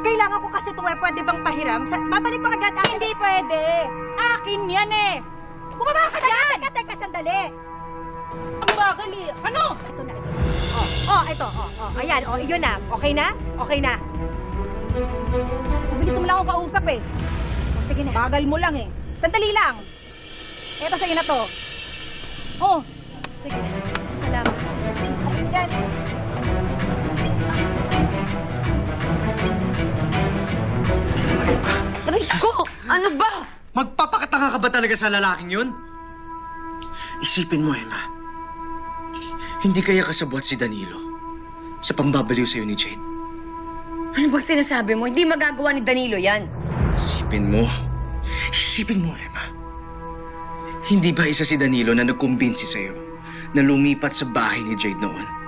Kailangan ko kasi ito pwede bang pahiram? Babalik ko agad. Hindi pwede. Akin yan eh. Bumaba ka dyan! Teka, sandali. Ang bagal eh. Ano? Ito na. Ito. Ayan, yun na. Okay na? Okay na. Bilis mo lang akong kausap eh. Sige na. Bagal mo lang eh. Sandali lang. Eto sa'yo na to. Oh, Sige. Salamat. alis dyan. Aray ko! Ano ba? Magpapakatanga ka ba talaga sa lalaking yun? Isipin mo, Emma. Hindi kaya kasabwat si Danilo sa pambabaliw sa'yo ni Jade. Ano ba sinasabi mo? Hindi magagawa ni Danilo yan. Isipin mo, Emma. Hindi ba isa si Danilo na nagkumbinsi sa'yo na lumipat sa bahay ni Jade noon?